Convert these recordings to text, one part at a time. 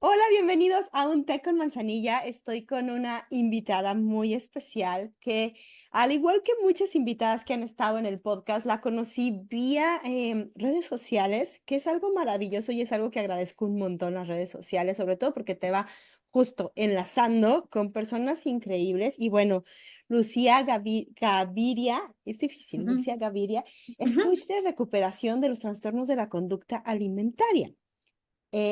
Hola, bienvenidos a un té con manzanilla. Estoy con una invitada muy especial que, al igual que muchas invitadas que han estado en el podcast, la conocí vía redes sociales, que es algo maravilloso y es algo que agradezco un montón las redes sociales, sobre todo porque te va justo enlazando con personas increíbles. Y bueno, Gaviria, es difícil, Ujú, Lucía Gaviria, es ujú. coach de recuperación de los trastornos de la conducta alimentaria.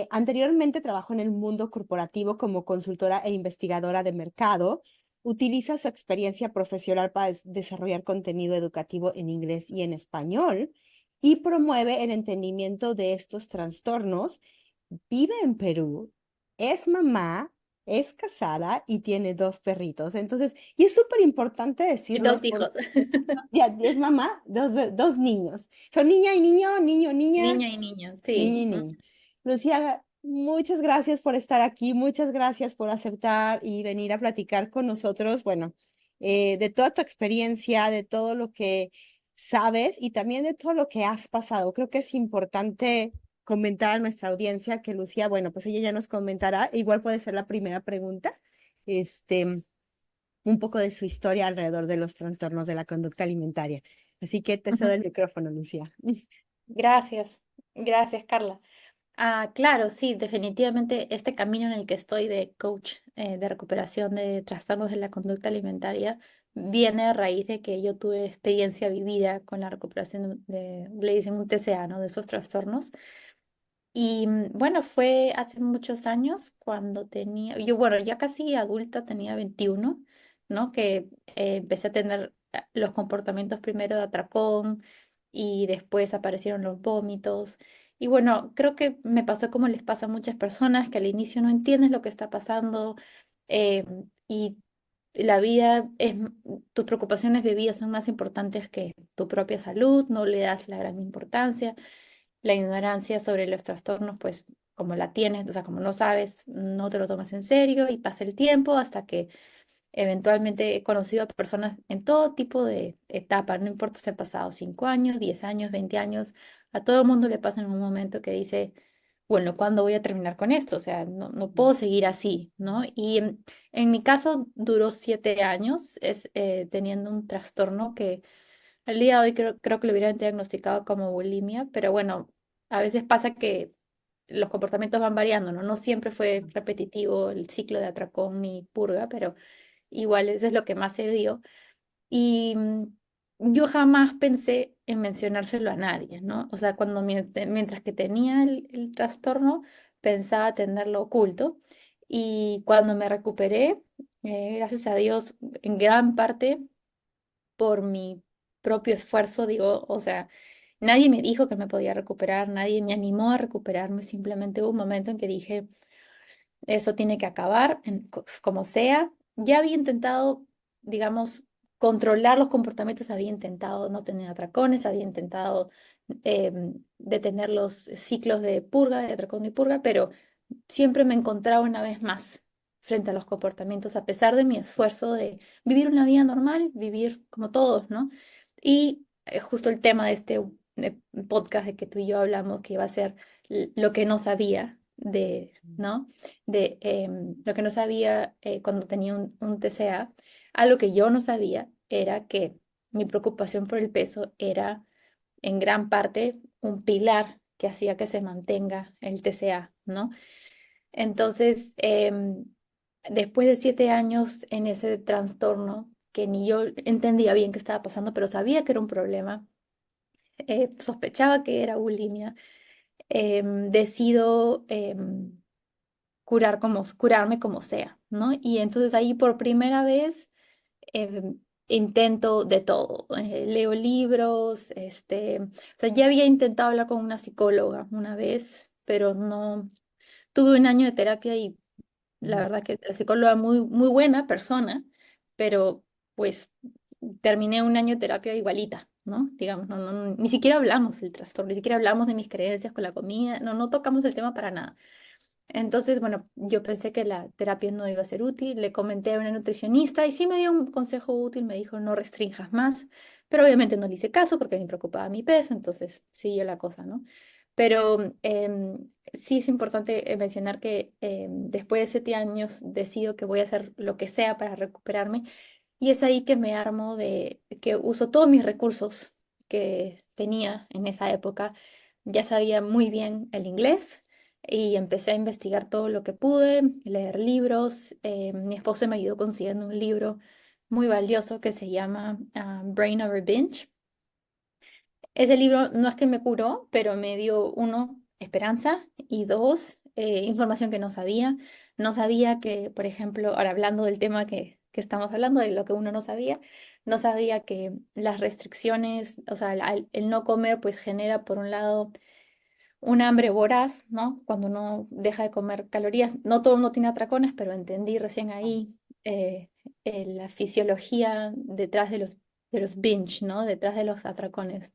Anteriormente trabajó en el mundo corporativo como consultora e investigadora de mercado. Utiliza su experiencia profesional para desarrollar contenido educativo en inglés y en español y promueve el entendimiento de estos trastornos. Vive en Perú, es mamá, es casada y tiene dos perritos. Entonces, y es súper importante Y decirlo dos porque hijos, ya es mamá, dos niños. Son niña y niño, niño, niña. niña y niño, sí. Niña y niña. Lucía, muchas gracias por estar aquí, muchas gracias por aceptar y venir a platicar con nosotros, bueno, de toda tu experiencia, de todo lo que sabes y también de todo lo que has pasado. Creo que es importante comentar a nuestra audiencia que Lucía, bueno, pues ella ya nos comentará, igual puede ser la primera pregunta, este, un poco de su historia alrededor de los trastornos de la conducta alimentaria. Así que te cedo Ujú. el micrófono, Lucía. Gracias, gracias, Carla. Claro, sí, definitivamente este camino en el que estoy de coach de recuperación de trastornos de la conducta alimentaria viene a raíz de que yo tuve experiencia vivida con la recuperación le dicen un TCA, ¿no? De esos trastornos. Y bueno, fue hace muchos años cuando yo bueno, ya casi adulta, tenía 21, ¿no? Que empecé a tener los comportamientos primero de atracón y después aparecieron los vómitos. Y bueno, creo que me pasó como les pasa a muchas personas, que al inicio no entiendes lo que está pasando eh, y la vida tus preocupaciones de vida son más importantes que tu propia salud, no le das la gran importancia. La ignorancia sobre los trastornos, pues como la tienes, o sea, como no sabes, no te lo tomas en serio y pasa el tiempo hasta que eventualmente he conocido a personas en todo tipo de etapas, no importa si han pasado 5 años, 10 años, 20 años, a todo el mundo le pasa en un momento que dice, bueno, ¿cuándo voy a terminar con esto? O sea, no puedo seguir así, ¿no? Y en mi caso duró 7 años teniendo un trastorno que al día de hoy creo que lo hubieran diagnosticado como bulimia, pero bueno, a veces pasa que los comportamientos van variando, ¿no? No siempre fue repetitivo el ciclo de atracón ni purga, pero igual eso es lo que más se dio. Y yo jamás pensé en mencionárselo a nadie, ¿no? O sea, mientras que tenía el trastorno, pensaba tenerlo oculto. Y cuando me recuperé, gracias a Dios, en gran parte por mi propio esfuerzo, digo, o sea, nadie me dijo que me podía recuperar, nadie me animó a recuperarme, simplemente hubo un momento en que dije, eso tiene que acabar, como sea. Ya había intentado, digamos, controlar los comportamientos, había intentado no tener atracones, había intentado detener los ciclos de purga, de atracón y purga, pero siempre me encontraba una vez más frente a los comportamientos, a pesar de mi esfuerzo de vivir una vida normal, vivir como todos, ¿no? Y justo el tema de este podcast de que tú y yo hablamos, que iba a ser lo que no sabía ¿no? De lo que no sabía cuando tenía un TCA, algo que yo no sabía era que mi preocupación por el peso era en gran parte un pilar que hacía que se mantenga el TCA, ¿no? Entonces, después de 7 años en ese trastorno, que ni yo entendía bien qué estaba pasando, pero sabía que era un problema, sospechaba que era bulimia, decido curarme como sea, ¿no? Y entonces ahí por primera vez intento de todo, leo libros, o sea, ya había intentado hablar con una psicóloga una vez, pero no, tuve un año de terapia y la verdad que la psicóloga muy, muy buena persona, pero pues terminé un año de terapia igualita, ¿no? Digamos, ni siquiera hablamos del trastorno, ni siquiera hablamos de mis creencias con la comida, no tocamos el tema para nada. Entonces, bueno, yo pensé que la terapia no iba a ser útil, le comenté a una nutricionista y sí me dio un consejo útil, me dijo no restringas más, pero obviamente no le hice caso porque me preocupaba mi peso, entonces siguió la cosa, ¿no? Pero sí es importante mencionar que después de 7 años decido que voy a hacer lo que sea para recuperarme y es ahí que me armo de que uso todos mis recursos que tenía en esa época. Ya sabía muy bien el inglés y empecé a investigar todo lo que pude, leer libros. Mi esposo me ayudó consiguiendo un libro muy valioso que se llama Brain Over Binge. Ese libro no es que me curó, pero me dio, uno, esperanza y dos, información que no sabía. No sabía que, por ejemplo, ahora hablando del tema que estamos hablando, de lo que uno no sabía, no sabía que las restricciones, o sea, el no comer, pues genera, por un lado, un hambre voraz, ¿no? Cuando uno deja de comer calorías. No todo uno tiene atracones, pero entendí recién ahí eh, la fisiología detrás de los binge, ¿no? Detrás de los atracones.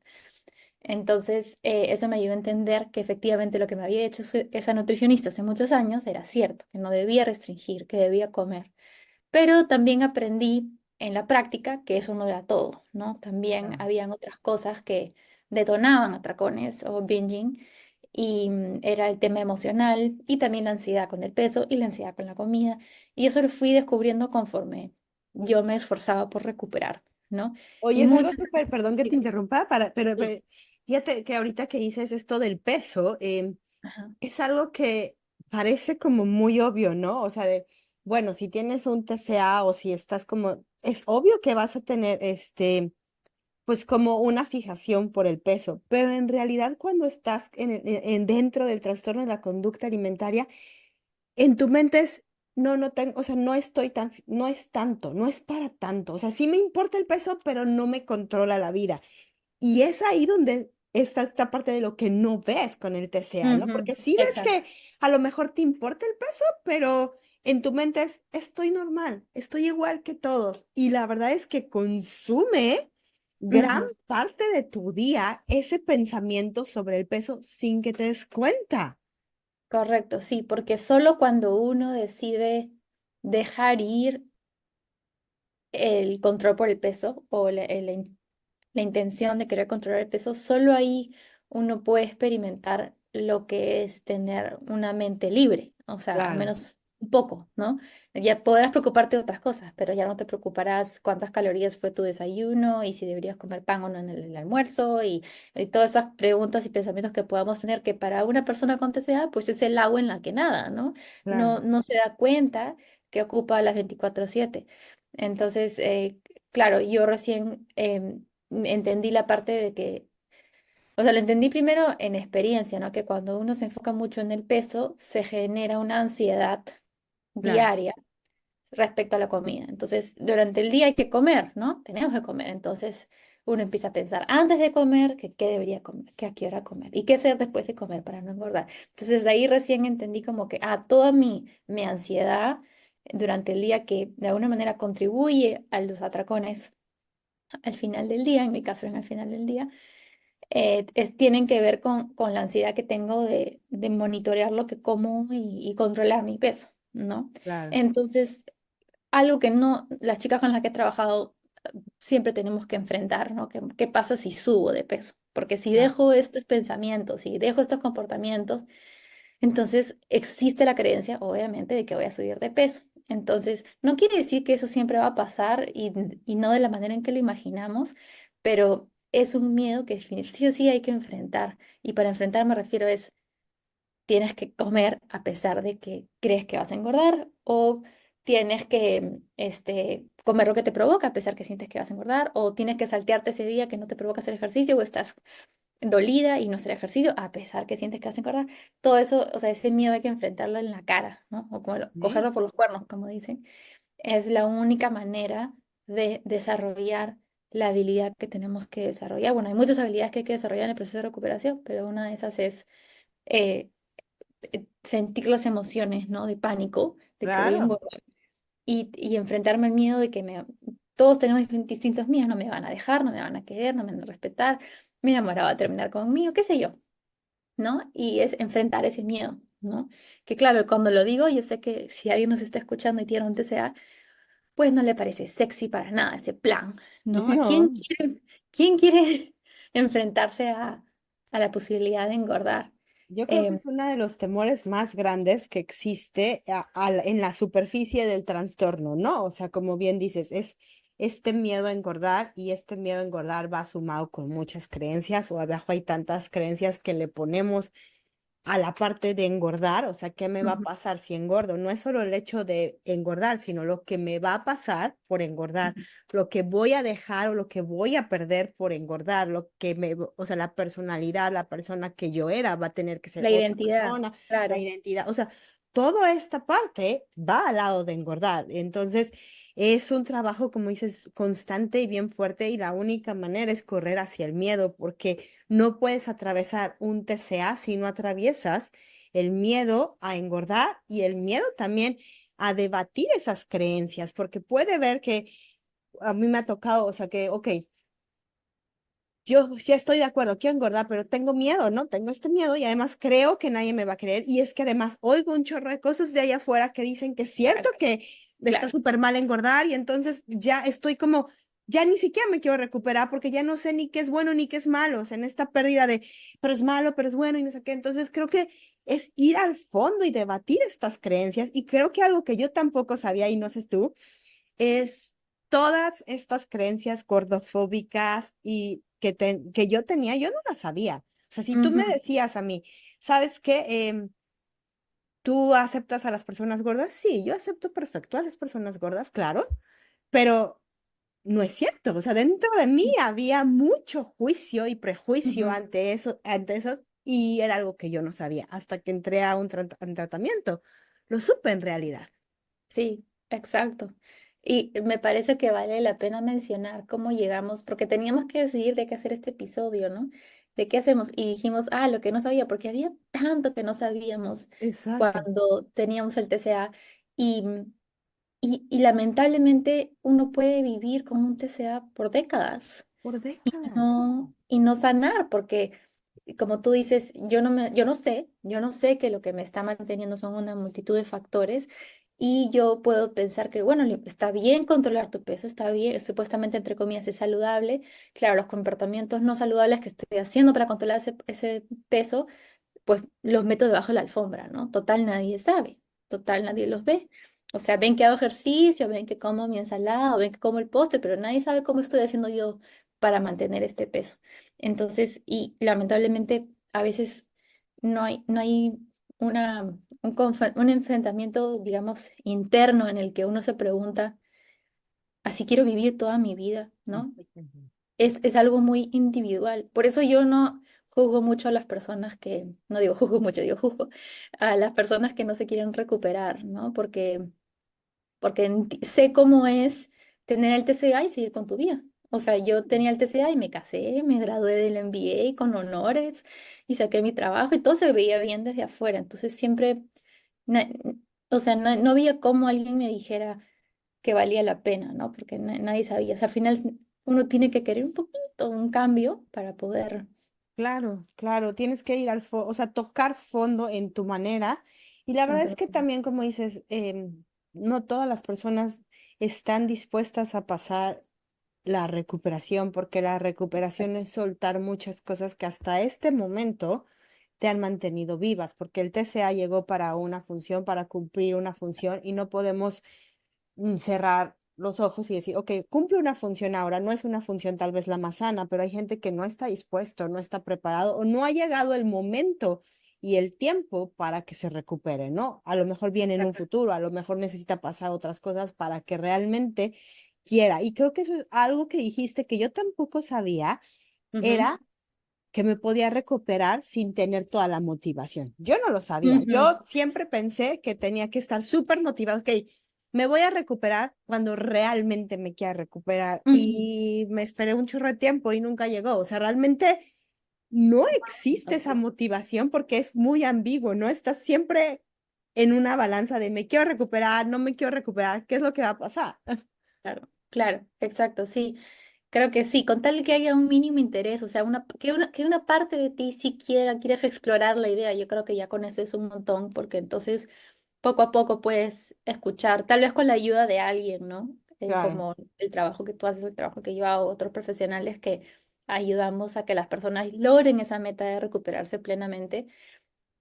Entonces, eso me ayudó a entender que efectivamente lo que me había hecho esa nutricionista hace muchos años era cierto, que no debía restringir, que debía comer. Pero también aprendí en la práctica que eso no era todo, ¿no? También Claro. habían otras cosas que detonaban atracones o binging y era el tema emocional y también la ansiedad con el peso y la ansiedad con la comida. Y eso lo fui descubriendo conforme yo me esforzaba por recuperar, ¿no? Oye, Y es algo muchas... súper, perdón que te interrumpa, Sí. pero fíjate que ahorita que dices esto del peso, Ajá. es algo que parece como muy obvio, ¿no? O sea, bueno, si tienes un TCA o si estás como, es obvio que vas a tener pues como una fijación por el peso, pero en realidad cuando estás dentro del trastorno de la conducta alimentaria, en tu mente es, no, no tengo, o sea, no estoy tan, no es tanto, no es para tanto, o sea, sí me importa el peso, pero no me controla la vida. Y es ahí donde está esta parte de lo que no ves con el TCA, ¿no? Ujú, Porque sí ves exacto. que a lo mejor te importa el peso, pero en tu mente es, estoy normal, estoy igual que todos. Y la verdad es que consume gran Ujú, parte de tu día ese pensamiento sobre el peso sin que te des cuenta. correcto, sí, porque solo cuando uno decide dejar ir el control por el peso o la intención de querer controlar el peso, solo ahí uno puede experimentar lo que es tener una mente libre, o sea, al Claro, menos un poco, ¿no? Ya podrás preocuparte de otras cosas, pero ya no te preocuparás cuántas calorías fue tu desayuno y si deberías comer pan o no en el almuerzo y todas esas preguntas y pensamientos que podamos tener que para una persona con TCA, pues es el agua en la que nada, ¿no? claro, No se da cuenta que ocupa las 24/7. Entonces, claro, yo recién entendí la parte de que, o sea, lo entendí primero en experiencia, ¿no? Que cuando uno se enfoca mucho en el peso, se genera una ansiedad claro. diaria respecto a la comida. Entonces, durante el día hay que comer, ¿no? Tenemos que comer. Entonces, uno empieza a pensar antes de comer que qué debería comer, que a qué hora comer y qué hacer después de comer para no engordar. Entonces, de ahí recién entendí como que, toda mi ansiedad durante el día que de alguna manera contribuye a los atracones al final del día, en mi caso en el final del día, tienen que ver con la ansiedad que tengo de monitorear lo que como y controlar mi peso, ¿no? Claro, Entonces, algo que no, las chicas con las que he trabajado siempre tenemos que enfrentar, ¿no? ¿Qué pasa si subo de peso? Porque si claro. dejo estos pensamientos, si dejo estos comportamientos, entonces existe la creencia, obviamente, de que voy a subir de peso. Entonces, no quiere decir que eso siempre va a pasar y no de la manera en que lo imaginamos, pero es un miedo que sí o sí hay que enfrentar. Y para enfrentar me refiero es, tienes que comer a pesar de que crees que vas a engordar o tienes que comer lo que te provoca a pesar que sientes que vas a engordar o tienes que saltearte ese día que no te provoca hacer ejercicio o estás dolida y no hacer ejercicio, a pesar que sientes que vas a engordar. Todo eso, o sea, ese miedo hay que enfrentarlo en la cara, ¿no? O como Sí, cogerlo por los cuernos, como dicen. Es la única manera de desarrollar la habilidad que tenemos que desarrollar. Bueno, hay muchas habilidades que hay que desarrollar en el proceso de recuperación, pero una de esas es eh, sentir las emociones, ¿no? De pánico, de que voy a claro. engordar y enfrentarme al miedo de que todos tenemos distintos miedos, no me van a dejar, no me van a querer, no me van a respetar, mi enamorado va a terminar conmigo, qué sé yo. ¿No? Y es enfrentar ese miedo, ¿no? Que claro, cuando lo digo, yo sé que si alguien nos está escuchando y tiene un TCA, pues no le parece sexy para nada ese plan, ¿no? No, Quién quiere enfrentarse a la posibilidad de engordar? Yo creo que es uno de los temores más grandes que existe en la superficie del trastorno, ¿no? O sea, como bien dices, es este miedo a engordar y este miedo a engordar va sumado con muchas creencias o abajo hay tantas creencias que le ponemos a la parte de engordar, o sea, ¿qué me va a Ujú, pasar si engordo? No es solo el hecho de engordar, sino lo que me va a pasar por engordar, ujú. lo que voy a dejar o lo que voy a perder por engordar, lo que me, o sea, la personalidad, la persona que yo era va a tener que ser La otra identidad, persona, la claro. identidad, o sea, toda esta parte va al lado de engordar. Entonces, es un trabajo, como dices, constante y bien fuerte y la única manera es correr hacia el miedo, porque no puedes atravesar un TCA si no atraviesas el miedo a engordar y el miedo también a debatir esas creencias, porque puede ver que a mí me ha tocado, o sea, que, ok, yo ya estoy de acuerdo, quiero engordar, pero tengo miedo, ¿no? Tengo este miedo y además creo que nadie me va a creer y es que además oigo un chorro de cosas de allá afuera que dicen que es cierto Claro, que está claro. súper mal engordar y entonces ya estoy como, ya ni siquiera me quiero recuperar porque ya no sé ni qué es bueno ni qué es malo, o sea, en esta pérdida de, pero es malo, pero es bueno y no sé qué. Entonces creo que es ir al fondo y debatir estas creencias y creo que algo que yo tampoco sabía y no sé tú es todas estas creencias gordofóbicas y que yo tenía, yo no las sabía. O sea, si tú me Ujú. decías a mí, ¿sabes qué? ¿Tú aceptas a las personas gordas? Sí, yo acepto perfecto a las personas gordas, claro, pero no es cierto. O sea, dentro de mí había mucho juicio y prejuicio Ujú. ante eso, y era algo que yo no sabía hasta que entré a un tratamiento. Lo supe en realidad. Sí, exacto. Y me parece que vale la pena mencionar cómo llegamos, porque teníamos que decidir de qué hacer este episodio, ¿no? De qué hacemos. Y dijimos, lo que no sabía, porque había tanto que no sabíamos Exacto. cuando teníamos el TCA. Y, y lamentablemente uno puede vivir con un TCA por décadas Por décadas. y no sanar, porque como tú dices, yo no sé que lo que me está manteniendo son una multitud de factores y yo puedo pensar que, bueno, está bien controlar tu peso, está bien, supuestamente entre comillas es saludable. Claro, los comportamientos no saludables que estoy haciendo para controlar ese peso, pues los meto debajo de la alfombra, ¿no? Total, nadie sabe, total, nadie los ve. O sea, ven que hago ejercicio, ven que como mi ensalada, o ven que como el postre, pero nadie sabe cómo estoy haciendo yo para mantener este peso. Entonces, y lamentablemente a veces no hay una, un enfrentamiento, digamos, interno en el que uno se pregunta, ¿así quiero vivir toda mi vida? ¿No? Ujú. Es algo muy individual. Por eso yo no juzgo mucho a las personas que, no digo juzgo mucho, digo juzgo a las personas que no se quieren recuperar, ¿no? Porque sé cómo es tener el TCA y seguir con tu vida. O sea, yo tenía el TCA y me casé, me gradué del MBA con honores y saqué mi trabajo y todo se veía bien desde afuera. Entonces siempre, na- o sea, no había cómo alguien me dijera que valía la pena, ¿no? Porque nadie sabía. O sea, al final uno tiene que querer un poquito, un cambio para poder Claro, claro, tienes que ir al fondo, o sea, tocar fondo en tu manera. Y la verdad es que entender. también, como dices, no todas las personas están dispuestas a pasar la recuperación, porque la recuperación es soltar muchas cosas que hasta este momento te han mantenido vivas, porque el TCA llegó para una función, para cumplir una función, y no podemos cerrar los ojos y decir, ok, cumple una función ahora, no es una función tal vez la más sana, pero hay gente que no está dispuesto, no está preparado o no ha llegado el momento y el tiempo para que se recupere, ¿no? A lo mejor viene en un futuro, a lo mejor necesita pasar otras cosas para que realmente quiera. Y creo que eso es algo que dijiste que yo tampoco sabía, Ujú, era que me podía recuperar sin tener toda la motivación. Yo no lo sabía. ujú. Yo siempre pensé que tenía que estar súper motivado. Ok, me voy a recuperar cuando realmente me quiera recuperar. Ujú. Y me esperé un chorro de tiempo y nunca llegó. O sea, realmente no existe esa motivación porque es muy ambiguo, ¿no? Estás siempre en una balanza de me quiero recuperar, no me quiero recuperar, ¿qué es lo que va a pasar? Claro, claro, exacto, sí. Creo que sí, con tal que haya un mínimo interés, o sea, que una parte de ti sí quieras explorar la idea, yo creo que ya con eso es un montón, porque entonces poco a poco puedes escuchar, tal vez con la ayuda de alguien, ¿no? Claro. Como el trabajo que tú haces, el trabajo que yo hago, otros profesionales que ayudamos a que las personas logren esa meta de recuperarse plenamente.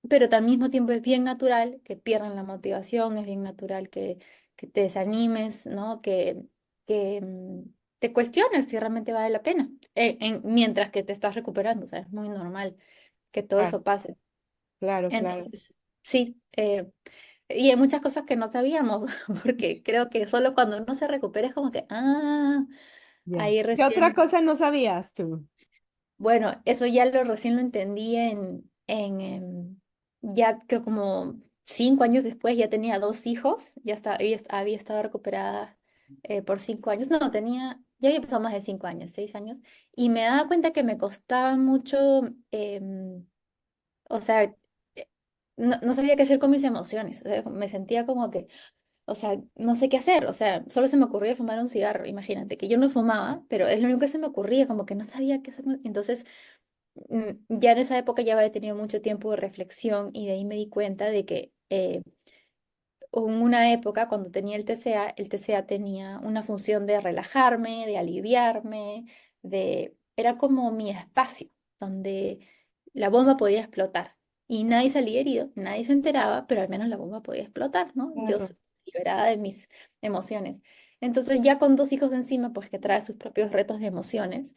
pero al mismo tiempo es bien natural que pierdan la motivación, es bien natural que te desanimes, ¿no? Que te cuestiones si realmente vale la pena, mientras que te estás recuperando, o sea, es muy normal que todo Claro, eso pase. claro, claro. Entonces, sí, y hay muchas cosas que no sabíamos, porque creo que solo cuando uno se recupera es como que, Ya. ahí ¿Qué otra recién, cosa no sabías tú? bueno, eso ya recién lo entendí ya creo como 5 años después, ya tenía 2 hijos, había estado recuperada por 5 años, no, ya había pasado más de 5 años, 6 años, y me daba cuenta que me costaba mucho, o sea, no sabía qué hacer con mis emociones, o sea, me sentía como que, o sea, no sé qué hacer, o sea, solo se me ocurría fumar un cigarro, imagínate, que yo no fumaba, pero es lo único que se me ocurría, como que no sabía qué hacer. Entonces, ya en esa época ya había tenido mucho tiempo de reflexión y de ahí me di cuenta de que en una época cuando tenía el TCA tenía una función de relajarme, de aliviarme, era como mi espacio donde la bomba podía explotar y nadie salía herido, nadie se enteraba, pero al menos la bomba podía explotar, ¿no? Yo Claro. liberada de mis emociones. Entonces ya con 2 hijos encima, pues que trae sus propios retos de emociones,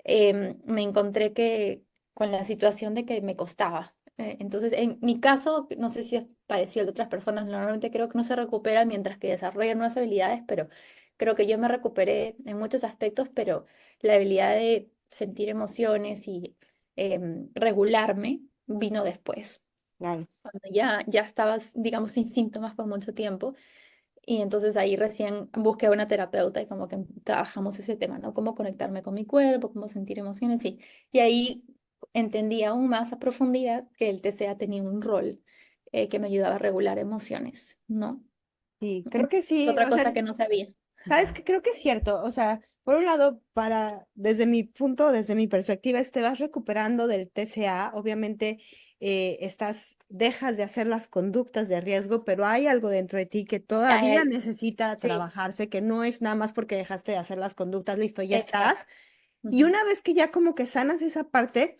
me encontré con la situación de que me costaba. Entonces, en mi caso, no sé si es parecido al de otras personas, normalmente creo que no se recupera mientras que desarrollan nuevas habilidades, pero creo que yo me recuperé en muchos aspectos, pero la habilidad de sentir emociones y regularme vino después, Claro. cuando ya estabas, digamos, sin síntomas por mucho tiempo. Y entonces ahí recién busqué a una terapeuta y como que trabajamos ese tema, ¿no? Cómo conectarme con mi cuerpo, cómo sentir emociones y ahí entendí aún más a profundidad que el TCA tenía un rol que me ayudaba a regular emociones, ¿no? Sí, creo que Entonces, es sí. otra O sea, cosa que no sabía. sabes que creo que es cierto. O sea, por un lado, desde mi punto, desde mi perspectiva, te vas recuperando del TCA. Obviamente, dejas de hacer las conductas de riesgo, pero hay algo dentro de ti que Ay, todavía ay, necesita sí, trabajarse, que no es nada más porque dejaste de hacer las conductas, listo, ya exacto. estás. Y Ujú. una vez que ya como que sanas esa parte,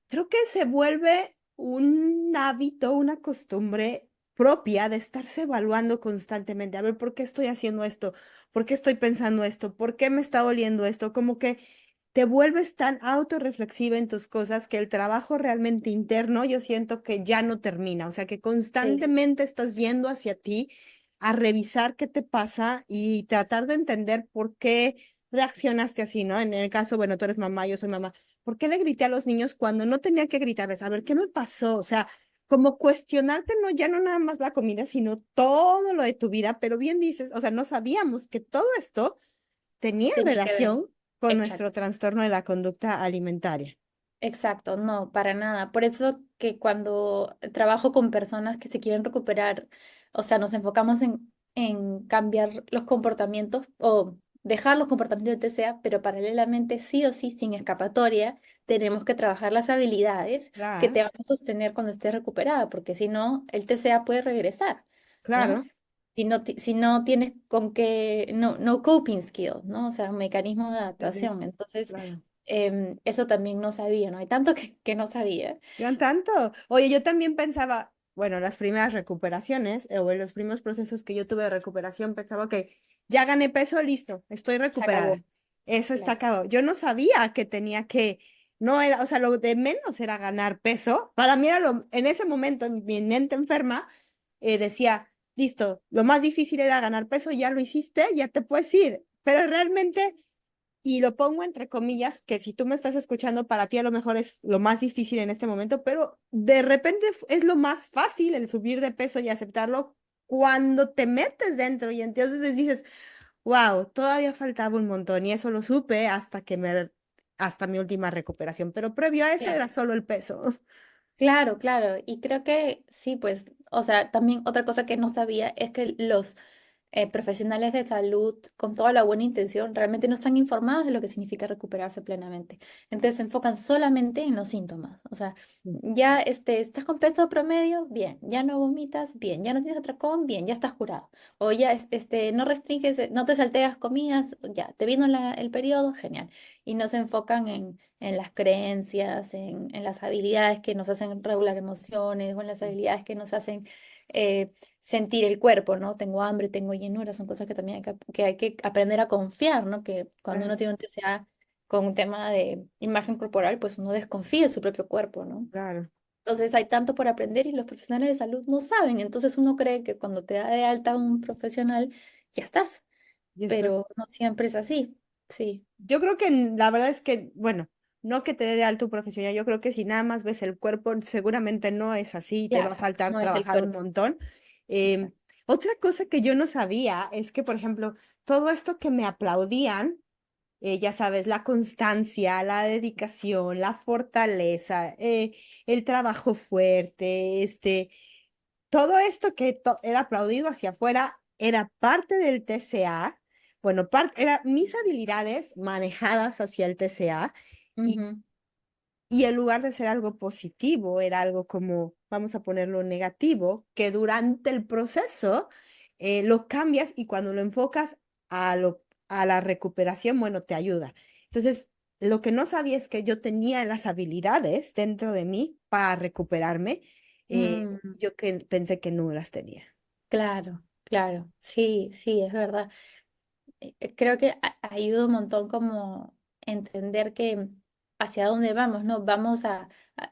creo que se vuelve un hábito, una costumbre propia de estarse evaluando constantemente. A ver, ¿por qué estoy haciendo esto? ¿Por qué estoy pensando esto? ¿Por qué me está doliendo esto? Como que te vuelves tan autorreflexiva en tus cosas que el trabajo realmente interno yo siento que ya no termina. O sea, que Sí, constantemente estás yendo hacia ti a revisar qué te pasa y tratar de entender por qué reaccionaste así, ¿no? En el caso, bueno, tú eres mamá, yo soy mamá. ¿Por qué le grité a los niños cuando no tenía que gritarles? A ver, ¿qué me pasó? O sea, como cuestionarte, no, ya no nada más la comida, sino todo lo de tu vida, pero bien dices, o sea, no sabíamos que todo esto tenía tenía que ver. relación con nuestro Exacto. trastorno de la conducta alimentaria. Exacto, no, para nada. Por eso que cuando trabajo con personas que se quieren recuperar, o sea, nos enfocamos en cambiar los comportamientos o dejar los comportamientos de TCA, pero paralelamente, sí o sí, sin escapatoria, tenemos que trabajar las habilidades que Claro, te van a sostener cuando estés recuperada, porque si no, el TCA puede regresar, ¿no? claro. Si no tienes con qué, no coping skill, ¿no? O sea, un mecanismo de Sí, sí, adaptación. Entonces, claro. eso también no sabía, ¿no? Hay tanto que no sabía. Eran tanto. Oye, yo también pensaba, bueno, las primeras recuperaciones o en los primeros procesos que yo tuve de recuperación, pensaba que ya gané peso, listo, estoy Se acabó, recuperada. Eso está claro. acabado. Yo no sabía que tenía que, no era, o sea, lo de menos era ganar peso. Para mí era en ese momento, en mi mente enferma, decía, listo, lo más difícil era ganar peso, ya lo hiciste, ya te puedes ir. Pero realmente y lo pongo entre comillas, que si tú me estás escuchando, para ti a lo mejor es lo más difícil en este momento, pero de repente es lo más fácil el subir de peso y aceptarlo cuando te metes dentro y entonces dices, wow, todavía faltaba un montón y eso lo supe hasta mi última recuperación, pero previo a eso Claro. era solo el peso. Claro, claro. Y creo que sí, pues, o sea, también otra cosa que no sabía es que profesionales de salud con toda la buena intención realmente no están informados de lo que significa recuperarse plenamente. Entonces se enfocan solamente en los síntomas. O sea, Mm. ya estás con peso promedio, bien. Ya no vomitas, bien. Ya no tienes atracón, bien. Ya estás curado. O ya no restringes, no te salteas comidas, ya. Te vino el periodo, genial. Y no se enfocan en las creencias, en las habilidades que nos hacen regular emociones o en las habilidades que nos hacen sentir el cuerpo, ¿no? Tengo hambre, tengo llenura, son cosas que también hay que aprender a confiar, ¿no? Que cuando uno Claro, tiene un TCA con un tema de imagen corporal, pues uno desconfía de su propio cuerpo, ¿no? claro. Entonces hay tanto por aprender y los profesionales de salud no saben, entonces uno cree que cuando te da de alta un profesional, ya estás, Y esto, pero no siempre es así, sí, yo creo que la verdad es que, bueno, no que te dé de alto profesional, yo creo que si nada más ves el cuerpo, seguramente no es así, te va claro, a faltar no es el trabajar un cuerpo. montón. Em, Exacto. Otra cosa que yo no sabía es que, por ejemplo, todo esto que me aplaudían, ya sabes, la constancia, la dedicación, la fortaleza, el trabajo fuerte, todo esto que era aplaudido hacia afuera era parte del TCA. Bueno, era mis habilidades manejadas hacia el TCA y, Ujú. y en lugar de ser algo positivo, era algo como, vamos a ponerlo negativo, que durante el proceso lo cambias y cuando lo enfocas a la recuperación, bueno, te ayuda. Entonces, lo que no sabía es que yo tenía las habilidades dentro de mí para recuperarme. Mm, Yo que pensé que no las tenía. claro, claro, sí, sí, es verdad. Creo que ayuda un montón como entender que hacia dónde vamos, ¿no?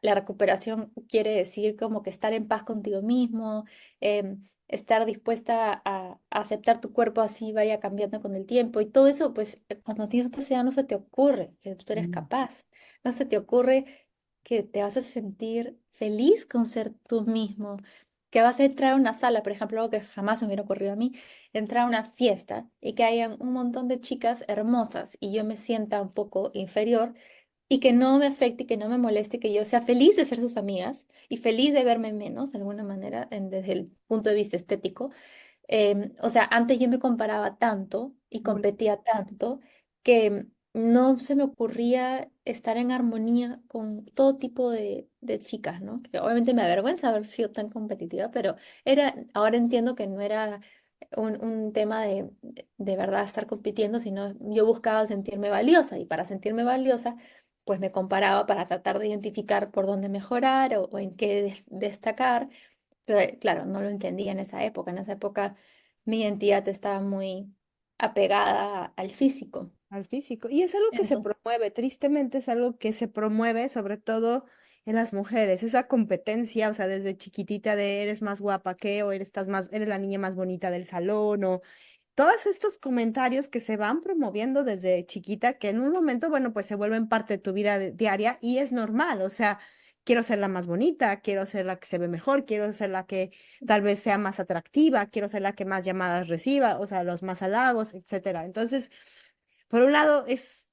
La recuperación quiere decir como que estar en paz contigo mismo, estar dispuesta a aceptar tu cuerpo así vaya cambiando con el tiempo y todo eso, pues cuando tienes TCA no se te ocurre que tú eres Mm. capaz, no se te ocurre que te vas a sentir feliz con ser tú mismo, que vas a entrar a una sala, por ejemplo, algo que jamás me hubiera ocurrido a mí entrar a una fiesta y que hayan un montón de chicas hermosas y yo me sienta un poco inferior y que no me afecte y que no me moleste, que yo sea feliz de ser sus amigas y feliz de verme menos, de alguna manera, desde el punto de vista estético. O sea, antes yo me comparaba tanto y Bueno, competía tanto que no se me ocurría estar en armonía con todo tipo de chicas, ¿no? Que obviamente me avergüenza haber sido tan competitiva, pero ahora entiendo que no era un tema de verdad estar compitiendo, sino yo buscaba sentirme valiosa y para sentirme valiosa, pues me comparaba para tratar de identificar por dónde mejorar o en qué destacar. Pero claro, no lo entendía en esa época. En esa época mi identidad estaba muy apegada al físico. al físico. Y es algo que se Entonces, promueve, tristemente es algo que se promueve sobre todo en las mujeres, esa competencia, o sea, desde chiquitita de eres más guapa que, o eres la niña más bonita del salón, o todos estos comentarios que se van promoviendo desde chiquita, que en un momento, bueno, pues se vuelven parte de tu vida diaria y es normal, o sea, quiero ser la más bonita, quiero ser la que se ve mejor, quiero ser la que tal vez sea más atractiva, quiero ser la que más llamadas reciba, o sea, los más halagos, etcétera. Entonces, por un lado,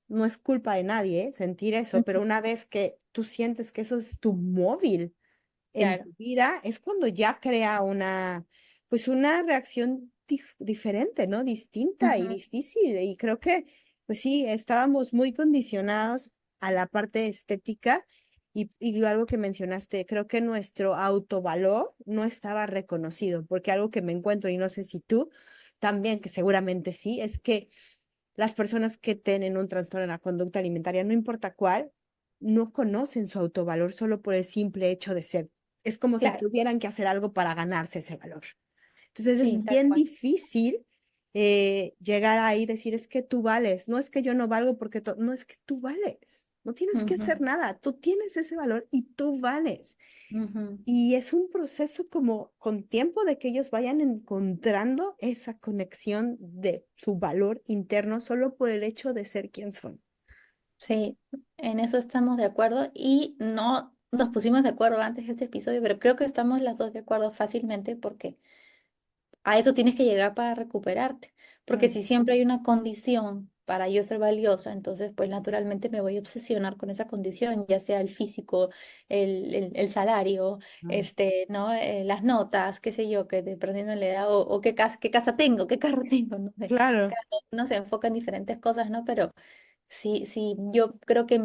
no es culpa de nadie, sentir eso, pero ujú, una vez que tú sientes que eso es tu móvil en claro. tu vida, es cuando ya crea pues una reacción diferente, ¿no? Distinta y Ujú, difícil. Y creo que, pues sí, estábamos muy condicionados a la parte estética y algo que mencionaste, creo que nuestro autovalor no estaba reconocido, porque algo que me encuentro, y no sé si tú también, que seguramente sí, es que las personas que tienen un trastorno en la conducta alimentaria, no importa cuál, no conocen su autovalor solo por el simple hecho de ser. Es como si claro, tuvieran que hacer algo para ganarse ese valor. Entonces sí, es tal bien cual. difícil llegar ahí y decir, es que tú vales, no es que yo no valgo porque no es que tú vales, no tienes que Ujú, hacer nada, tú tienes ese valor y tú vales. ujú, Y es un proceso como con tiempo de que ellos vayan encontrando esa conexión de su valor interno solo por el hecho de ser quien son. sí, en eso estamos de acuerdo y no nos pusimos de acuerdo antes de este episodio, pero creo que estamos las dos de acuerdo fácilmente porque a eso tienes que llegar para recuperarte. Porque Claro. si siempre hay una condición para yo ser valiosa, entonces pues naturalmente me voy a obsesionar con esa condición, ya sea el físico, el salario, Ah, ¿no? Las notas, qué sé yo, que dependiendo de la edad, o qué casa tengo, qué carro tengo, ¿no? claro, Cada uno se enfoca en diferentes cosas, ¿no? Pero sí, yo creo que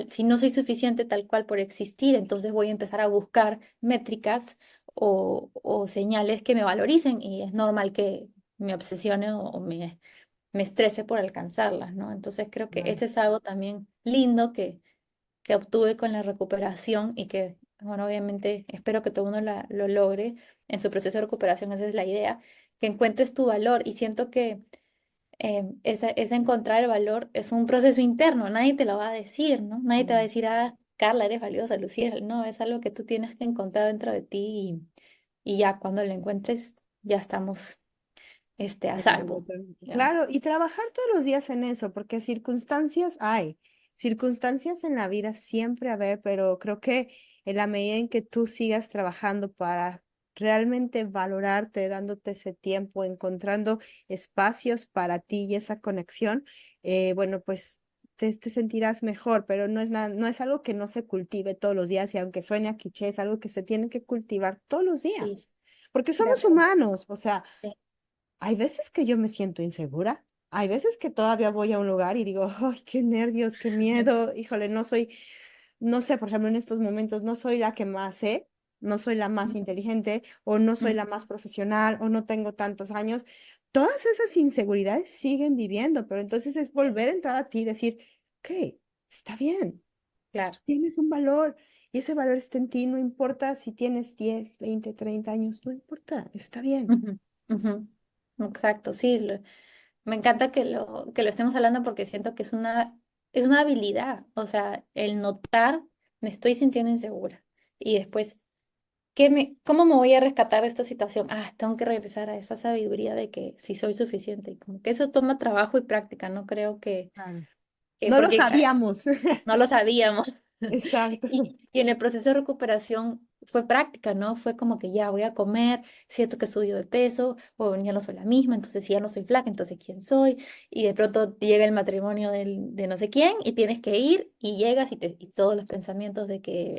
si no soy suficiente tal cual por existir, entonces voy a empezar a buscar métricas o señales que me valoricen y es normal que me obsesione o me estrese por alcanzarlas, ¿no? Entonces creo que claro. ese es algo también lindo que obtuve con la recuperación y que, bueno, obviamente espero que todo uno lo logre en su proceso de recuperación, esa es la idea, que encuentres tu valor y siento que esa encontrar el valor es un proceso interno, nadie te lo va a decir, ¿no? Nadie te va a Mm, decir, ah, Carla, eres valiosa, Lucía, no, es algo que tú tienes que encontrar dentro de ti y ya cuando lo encuentres, ya estamos a salvo, digamos. claro, y trabajar todos los días en eso, porque circunstancias hay, circunstancias en la vida siempre haber, pero creo que en la medida en que tú sigas trabajando para realmente valorarte, dándote ese tiempo, encontrando espacios para ti y esa conexión, bueno, pues te sentirás mejor, pero no es nada, no es algo que no se cultive todos los días, y aunque suene a cliché, es algo que se tiene que cultivar todos los Sí, días, porque de somos acuerdo. humanos, o sea. Sí. Hay veces que yo me siento insegura. Hay veces que todavía voy a un lugar y digo, ay, qué nervios, qué miedo. Híjole, no soy, no sé, por ejemplo, en estos momentos no soy la que más sé, no soy la más inteligente o no soy Ujú. la más profesional o no tengo tantos años. Todas esas inseguridades siguen viviendo, pero entonces es Sí, volver a entrar a ti y decir, ok, está bien, claro. tienes un valor y ese valor está en ti, no importa si tienes 10, 20, 30 años, no importa, está bien. Ujú, ujú. Exacto, sí. Me encanta que lo estemos hablando porque siento que es una habilidad. O sea, el notar, me estoy sintiendo insegura. Y después, ¿cómo me voy a rescatar de esta situación? Ah, tengo que regresar a esa sabiduría de que sí soy suficiente. Y como que eso toma trabajo y práctica. No creo Claro. que No lo porque sabíamos. no lo sabíamos. Exacto. Y en el proceso de recuperación fue práctica, ¿no? Fue como que ya voy a comer, siento que subió de peso, o ya no soy la misma, entonces si ya no soy flaca, entonces ¿quién soy? Y de pronto llega el matrimonio de no sé quién y tienes que ir y llegas y todos los pensamientos de que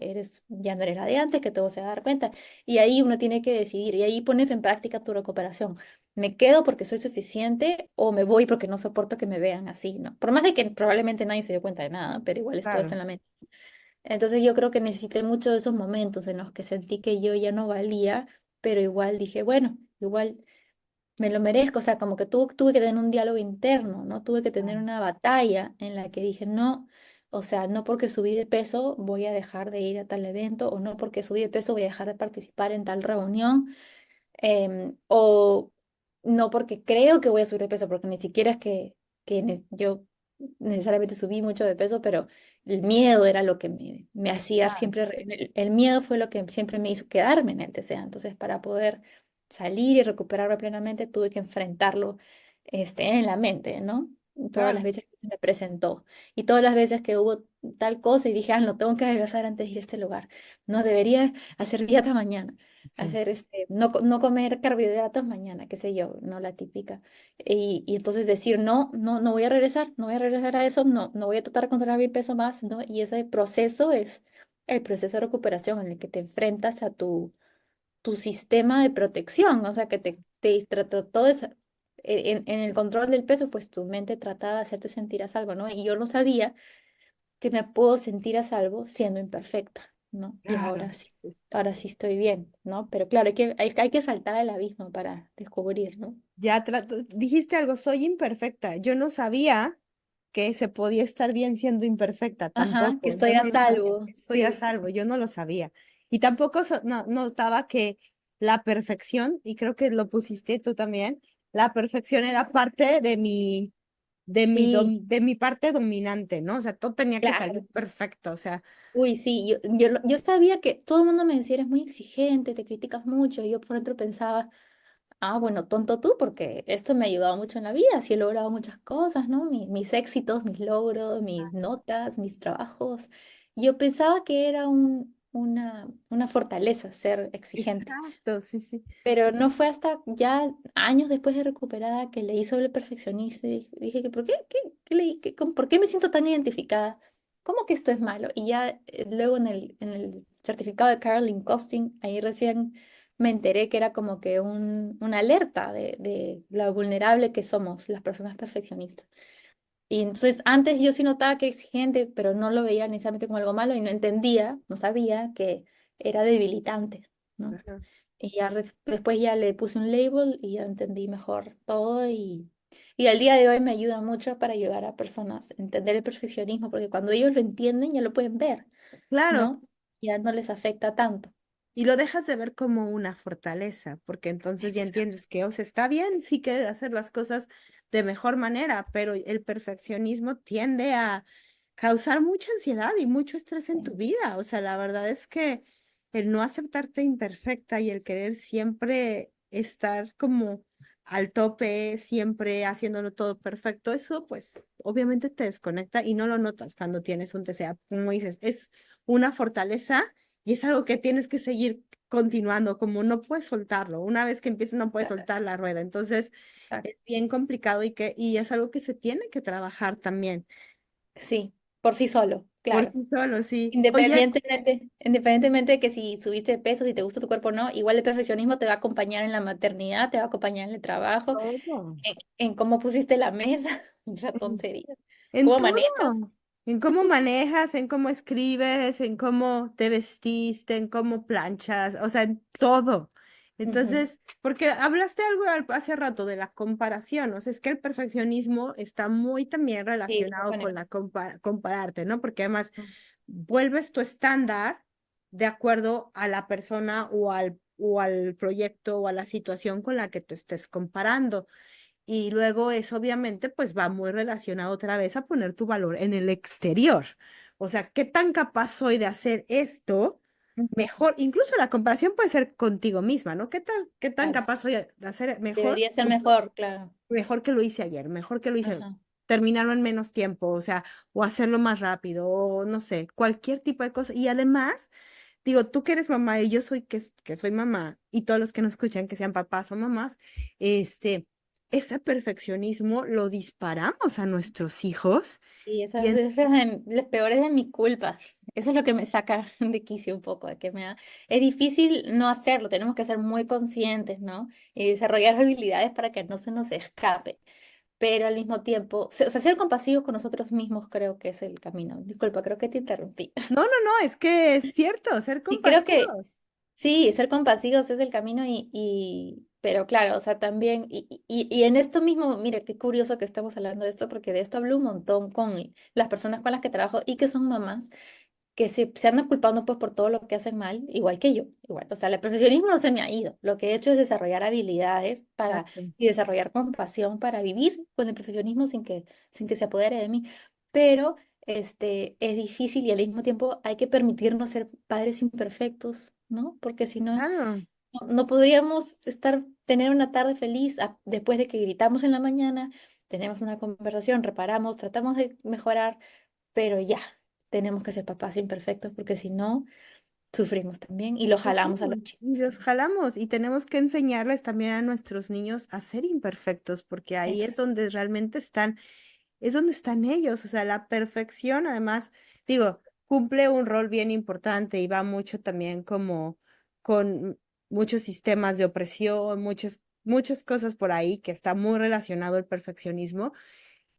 ya no eres la de antes, que todo se va a dar cuenta. Y ahí uno tiene que decidir y ahí pones en práctica tu recuperación. ¿Me quedo porque soy suficiente o me voy porque no soporto que me vean así, ¿no? Por más de que probablemente nadie se dio cuenta de nada, pero igual es todo está Claro, en la mente. Entonces yo creo que necesité mucho de esos momentos en los que sentí que yo ya no valía, pero igual dije, bueno, igual me lo merezco, o sea, como que tuve que tener un diálogo interno, ¿no? Tuve que tener claro, una batalla en la que dije, no, o sea, no porque subí de peso voy a dejar de ir a tal evento, o no porque subí de peso voy a dejar de participar en tal reunión, o no porque creo que voy a subir de peso, porque ni siquiera es que yo necesariamente subí mucho de peso, pero el miedo era lo que me hacía claro, siempre, el miedo fue lo que siempre me hizo quedarme en el TCA. Entonces, para poder salir y recuperarme plenamente, tuve que enfrentarlo en la mente, ¿no? Todas las claro. veces que se me presentó y todas las veces que hubo tal cosa y dije, ah, no, tengo que adelgazar antes de ir a este lugar. No debería hacer dieta mañana, Sí, hacer no comer carbohidratos mañana, qué sé yo, no la típica. Y entonces decir, no voy a regresar, no voy a regresar a eso, no voy a tratar de controlar mi peso más, ¿no? Y ese proceso es el proceso de recuperación en el que te enfrentas a tu sistema de protección, o sea, que te trata todo eso. En el control del peso, pues tu mente trataba de hacerte sentir a salvo, ¿no? Y yo no sabía que me puedo sentir a salvo siendo imperfecta, ¿no? Y claro. ahora sí estoy bien, ¿no? Pero claro, hay que saltar al abismo para descubrir, ¿no? Ya dijiste algo, soy imperfecta. Yo no sabía que se podía estar bien siendo imperfecta, Ajá, que tampoco. Yo estoy a no lo sabía. salvo, Estoy a sí, salvo, yo no lo sabía. Y tampoco no, notaba que la perfección, y creo que lo pusiste tú también, la perfección era parte sí, de mi parte dominante, ¿no? O sea, todo tenía que salir claro. perfecto, o sea, Uy, sí, yo sabía que todo el mundo me decía, eres muy exigente, te criticas mucho, y yo por dentro pensaba, ah, bueno, tonto tú, porque esto me ha ayudado mucho en la vida, sí he logrado muchas cosas, ¿no? Mis éxitos, mis logros, mis notas, mis trabajos. Yo pensaba que era una fortaleza ser exigente. Exacto, sí, sí. Pero no fue hasta ya años después de recuperada que leí sobre el perfeccionista y dije que ¿por qué? ¿Qué leí? ¿Por qué me siento tan identificada? ¿Cómo que esto es malo? Y ya luego en el certificado de Caroline Costing, ahí recién me enteré que era como que una alerta de lo vulnerable que somos las personas perfeccionistas. Y entonces antes yo sí notaba que era exigente, pero no lo veía necesariamente como algo malo y no entendía, no sabía que era debilitante, ¿no? Ajá. Y ya después ya le puse un label y ya entendí mejor todo y al día de hoy me ayuda mucho para ayudar a personas a entender el perfeccionismo, porque cuando ellos lo entienden ya lo pueden ver, Claro, ¿no? Ya no les afecta tanto. y lo dejas de ver como una fortaleza, porque entonces ya Exacto. entiendes que, o sea, está bien sí querer hacer las cosas de mejor manera, pero el perfeccionismo tiende a causar mucha ansiedad y mucho estrés en tu vida. O sea, la verdad es que el no aceptarte imperfecta y el querer siempre estar como al tope, siempre haciéndolo todo perfecto, eso pues obviamente te desconecta y no lo notas cuando tienes un TCA. Como dices, es una fortaleza y es algo que tienes que seguir continuando, como no puedes soltarlo. Una vez que empiezas no puedes soltar la rueda. Entonces Exacto. es bien complicado y es algo que se tiene que trabajar también Sí, por sí solo, por claro. sí solo, sí. Oye, Independientemente de que si subiste de peso, si te gusta tu cuerpo o no, igual el perfeccionismo te va a acompañar en la maternidad, te va a acompañar en el trabajo, todo. en cómo pusiste la mesa, mucha tontería, En cómo todo, manejas. en cómo manejas, en cómo escribes, en cómo te vestiste, en cómo planchas, o sea, en todo. Ujú. Entonces, porque hablaste algo hace rato de la comparación, o sea, es que el perfeccionismo está muy también Sí, de todas relacionado con maneras. la compararte, ¿no? Porque además vuelves tu estándar de acuerdo a la persona o al proyecto o a la situación con la que te estés comparando. Y luego eso obviamente pues va muy relacionado otra vez a poner tu valor en el exterior. O sea, ¿qué tan capaz soy de hacer esto? Ujú. Mejor, incluso la comparación puede ser contigo misma, ¿no? Qué tan Claro, capaz soy de hacer mejor, debería ser mejor, claro. mejor que lo hice ayer, mejor que lo hice, Ajá. terminarlo en menos tiempo, o sea, o hacerlo más rápido, o no sé, cualquier tipo de cosa. Y además, digo, tú que eres mamá y yo soy que soy mamá, y todos los que nos escuchan que sean papás o mamás, este, ese perfeccionismo lo disparamos a nuestros hijos. Y Y esas son las peores de mis culpas. Eso es lo que me saca de quicio un poco, de que es difícil no hacerlo, tenemos que ser muy conscientes, ¿no? Y desarrollar habilidades para que no se nos escape. Pero al mismo tiempo, o sea, ser compasivos con nosotros mismos creo que es el camino. Disculpa, creo que te interrumpí. no, no, no, es que es cierto, ser Sí, creo que compasivos. sí, ser compasivos es el camino pero claro, o sea, también, y en esto mismo, mira, qué curioso que estamos hablando de esto, porque de esto hablo un montón con las personas con las que trabajo y que son mamás, que se andan culpando pues por todo lo que hacen mal, igual que yo, igual, o sea, el profesionismo no se me ha ido, lo que he hecho es desarrollar habilidades Exacto. y desarrollar compasión para vivir con el profesionismo sin que se apodere de mí, pero es difícil y al mismo tiempo hay que permitirnos ser padres imperfectos, ¿no? Porque si no, Claro. no podríamos tener una tarde feliz después de que gritamos en la mañana, tenemos una conversación, reparamos, tratamos de mejorar, pero ya, tenemos que ser papás imperfectos porque si no, sufrimos también y lo jalamos a los Sufrimos y chicos. los jalamos y tenemos que enseñarles también a nuestros niños a ser imperfectos, porque ahí es Ex- donde realmente están, es donde están ellos, o sea, la perfección, además, digo, cumple un rol bien importante y va mucho también como con muchos sistemas de opresión, muchas cosas por ahí que está muy relacionado el perfeccionismo,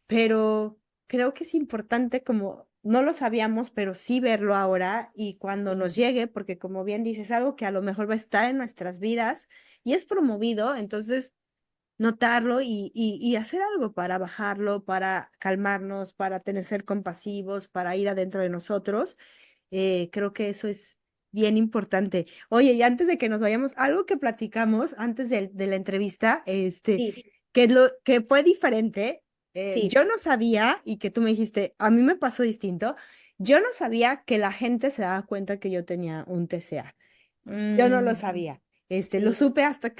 pero creo que es importante como, no lo sabíamos, pero sí verlo ahora y cuando Sí, nos llegue, porque como bien dices, algo que a lo mejor va a estar en nuestras vidas y es promovido, entonces notarlo y hacer algo para bajarlo, para calmarnos, para tener ser compasivos, para ir adentro de nosotros. Creo que eso es bien importante. Oye, y antes de que nos vayamos, algo que platicamos antes de la entrevista, sí, que fue diferente, sí. yo no sabía, y que tú me dijiste, a mí me pasó distinto, yo no sabía que la gente se daba cuenta que yo tenía un TCA. Yo no lo Mm, sabía. Lo sí. supe hasta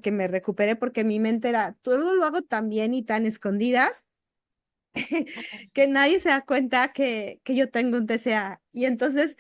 que me recuperé porque mi mente era, todo lo hago tan bien y tan escondidas que nadie se da cuenta que yo tengo un TCA. Y entonces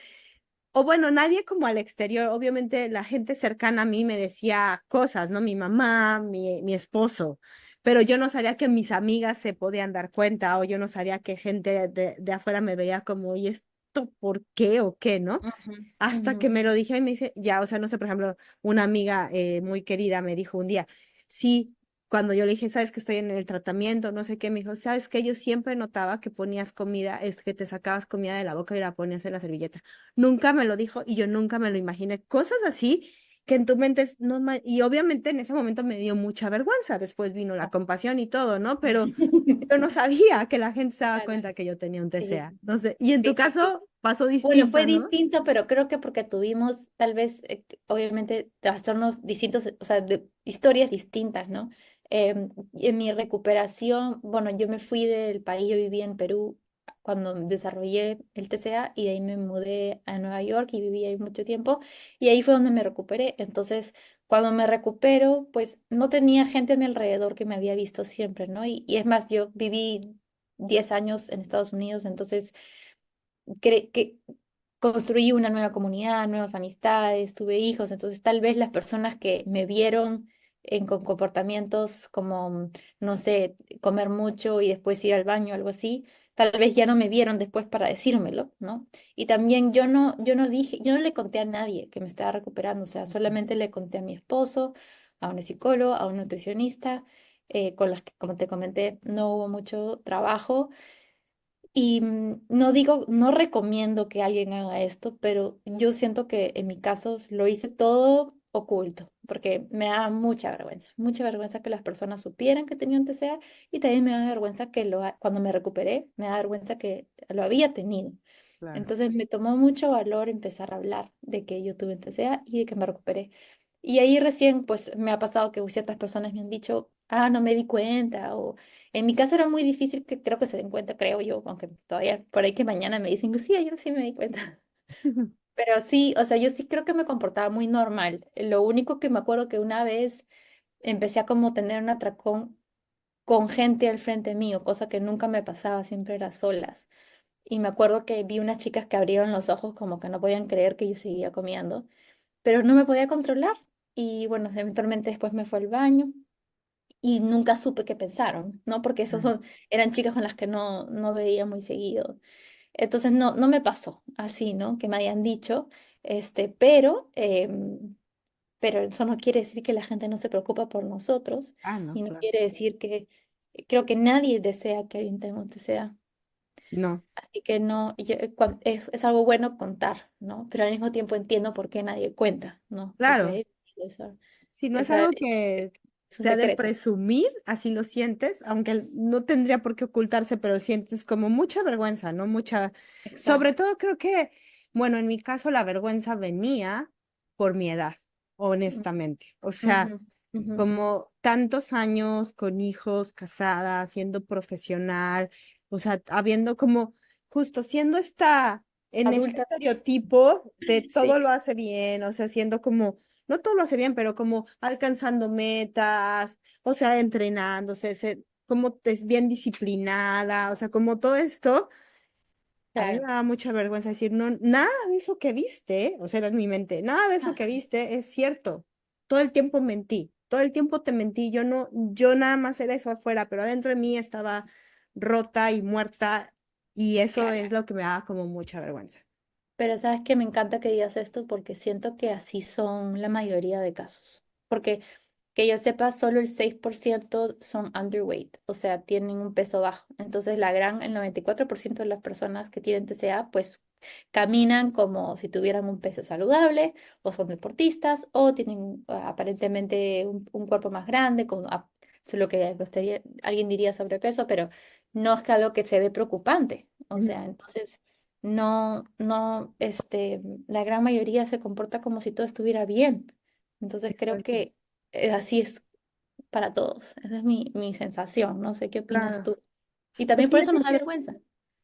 o bueno, nadie como al exterior, obviamente la gente cercana a mí me decía cosas, ¿no? Mi mamá, mi esposo, pero yo no sabía que mis amigas se podían dar cuenta o yo no sabía que gente de afuera me veía como, ¿y esto por qué o qué, no? Ujú, Hasta ujú. que me lo dije y me dice, ya, o sea, no sé, por ejemplo, una amiga muy querida me dijo un día, sí, cuando yo le dije, sabes que estoy en el tratamiento, no sé qué, me dijo, sabes que yo siempre notaba que ponías comida, es que te sacabas comida de la boca y la ponías en la servilleta. Nunca me lo dijo y yo nunca me lo imaginé. Cosas así que en tu mente es normal. Y obviamente en ese momento me dio mucha vergüenza. Después vino la compasión y todo, ¿no? Pero yo no sabía que la gente se daba Claro, cuenta que yo tenía un sí, TCA. No sé, y en tu sí, sí, sí. caso pasó Bueno, fue distinto, ¿no? distinto, pero creo que porque tuvimos tal vez, obviamente, trastornos distintos, o sea, historias distintas, ¿no? En mi recuperación, bueno, yo me fui del país, yo vivía en Perú cuando desarrollé el TCA y de ahí me mudé a Nueva York y viví ahí mucho tiempo y ahí fue donde me recuperé. Entonces, cuando me recupero, pues no tenía gente a mi alrededor que me había visto siempre, ¿no? Y es más, yo viví 10 años en Estados Unidos, entonces que construí una nueva comunidad, nuevas amistades, tuve hijos, entonces tal vez las personas que me vieron con comportamientos como, no sé, comer mucho y después ir al baño, algo así, tal vez ya no me vieron después para decírmelo, ¿no? Y también yo no dije, yo no le conté a nadie que me estaba recuperando, o sea, solamente le conté a mi esposo, a un psicólogo, a un nutricionista, con las que, como te comenté, no hubo mucho trabajo y no digo, no recomiendo que alguien haga esto, pero yo siento que en mi caso lo hice todo oculto, porque me da mucha vergüenza que las personas supieran que tenía un TCA y también me da vergüenza que cuando me recuperé, me da vergüenza que lo había tenido. Claro. Entonces me tomó mucho valor empezar a hablar de que yo tuve un TCA y de que me recuperé. Y ahí recién, pues me ha pasado que ciertas personas me han dicho, ah, no me di cuenta, o en mi caso era muy difícil que creo que se den cuenta, creo yo, aunque todavía por ahí que mañana me dicen, Lucía, yo sí me di cuenta. Pero sí, o sea, yo sí creo que me comportaba muy normal. Lo único que me acuerdo que una vez empecé a como tener un atracón con gente al frente mío, cosa que nunca me pasaba, siempre era solas. Y me acuerdo que vi unas chicas que abrieron los ojos como que no podían creer que yo seguía comiendo, pero no me podía controlar. Y bueno, eventualmente después me fue al baño y nunca supe qué pensaron, ¿no? Porque eran chicas con las que no veía muy seguido. Entonces no me pasó así, ¿no? Que me hayan dicho, pero eso no quiere decir que la gente no se preocupa por nosotros Ah, no, y no claro. quiere decir que creo que nadie desea que alguien tenga un TCA. No, Así que no, es algo bueno contar, ¿no? Pero al mismo tiempo entiendo por qué nadie cuenta, ¿no? claro. Porque esa, Si no es esa algo que es un sea de secreto. presumir, así lo sientes, aunque no tendría por qué ocultarse, pero sientes como mucha vergüenza, ¿no? Mucha, sobre Exacto. todo creo que, bueno, en mi caso la vergüenza venía por mi edad, Mm, honestamente. O sea, ujú, ujú. como tantos años con hijos, casada, siendo profesional, o sea, habiendo como, justo siendo en este Adulta, estereotipo de todo sí, lo hace bien, o sea, siendo como, no todo lo hace bien, pero como alcanzando metas, o sea, entrenándose, ser como es bien disciplinada, o sea, como todo esto. A mí me claro. da mucha vergüenza decir, no, nada de eso que viste, o sea, era en mi mente, nada de eso que Ajá, viste es cierto. Todo el tiempo mentí, todo el tiempo te mentí. Yo no, yo nada más era eso afuera, pero adentro de mí estaba rota y muerta y eso claro. es lo que me da como mucha vergüenza. Pero sabes que me encanta que digas esto porque siento que así son la mayoría de casos. Porque que yo sepa, solo el 6% son underweight, o sea, tienen un peso bajo. Entonces, el 94% de las personas que tienen TCA, pues caminan como si tuvieran un peso saludable, o son deportistas, o tienen aparentemente un cuerpo más grande, es lo que alguien diría sobrepeso, pero no es que algo que se ve preocupante. O Ujú. sea, entonces la gran mayoría se comporta como si todo estuviera bien. Entonces creo Exacto. que así es para todos. Esa es mi sensación. No sé qué opinas Claro. tú. Y Pues también por eso fíjate nos da que vergüenza.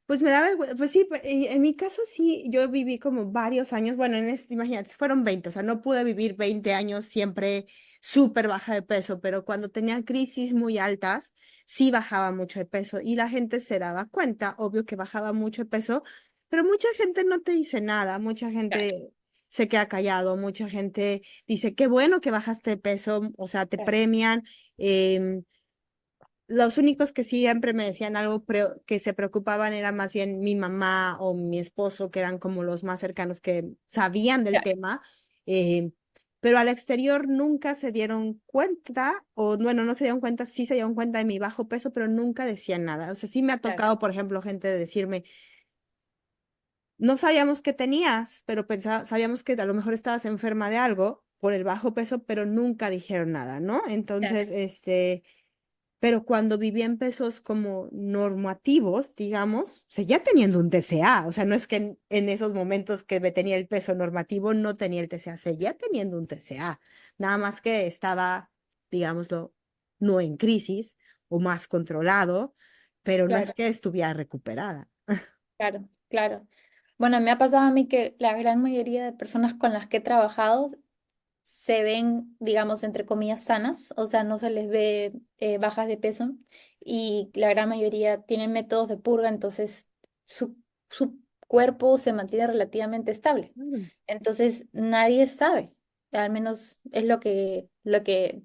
pues me da vergüenza, pues sí, en mi caso sí, yo viví como varios años, bueno, imagínate, fueron 20, o sea, no pude vivir 20 años siempre súper baja de peso, pero cuando tenía crisis muy altas, sí bajaba mucho de peso y la gente se daba cuenta, obvio que bajaba mucho de peso, pero mucha gente no te dice nada, mucha Claro, gente se queda callado, mucha gente dice, qué bueno que bajaste de peso, o sea, te claro, premian. em, los únicos que siempre me decían algo que se preocupaban era más bien mi mamá o mi esposo, que eran como los más cercanos que sabían del claro, tema, eh, pero al exterior nunca se dieron cuenta, o bueno, no se dieron cuenta, sí se dieron cuenta de mi bajo peso, pero nunca decían nada. O sea, sí me ha claro, tocado, por ejemplo, gente decirme, no sabíamos que tenías, pero sabíamos que a lo mejor estabas enferma de algo por el bajo peso, pero nunca dijeron nada, ¿no? claro, Entonces, pero cuando vivía en pesos como normativos, digamos, seguía teniendo un TCA, o sea, no es que en esos momentos que me tenía el peso normativo no tenía el TCA, seguía teniendo un TCA, nada más que estaba, digámoslo, no en crisis o más controlado, pero no es claro, que estuviera recuperada. claro, claro. Bueno, me ha pasado a mí que la gran mayoría de personas con las que he trabajado se ven, digamos, entre comillas, sanas, o sea, no se les ve bajas de peso y la gran mayoría tienen métodos de purga, entonces su cuerpo se mantiene relativamente estable. Mm, Entonces, nadie sabe, al menos es lo que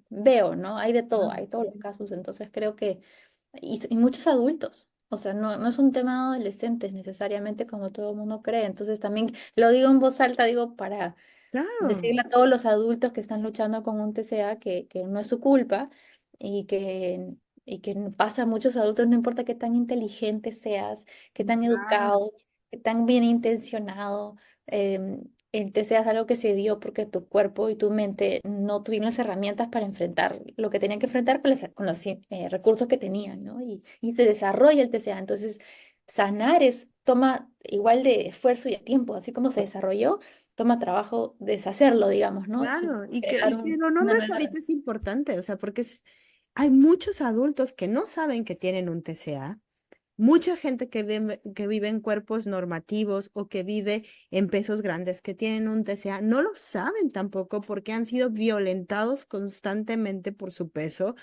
veo, ¿no? Hay de todo, hay todos los casos, entonces creo que, y muchos adultos. O sea, no es un tema de adolescentes necesariamente como todo el mundo cree. Entonces también lo digo en voz alta, digo, para claro, decirle a todos los adultos que están luchando con un TCA que no es su culpa y que pasa a muchos adultos, no importa qué tan inteligente seas, qué tan claro, educado, qué tan bien intencionado, el TCA es algo que se dio porque tu cuerpo y tu mente no tuvieron las herramientas para enfrentar lo que tenían que enfrentar con los recursos que tenían, ¿no? Y se desarrolla el TCA. Entonces, sanar toma igual de esfuerzo y tiempo, así como se desarrolló toma trabajo deshacerlo, digamos, ¿no? Y claro, crear y que lo una nombres nueva. ahorita es importante, o sea, porque hay muchos adultos que no saben que tienen un TCA. Mucha gente que vive en cuerpos normativos o que vive en pesos grandes que tienen un TCA no lo saben tampoco porque han sido violentados constantemente por su peso.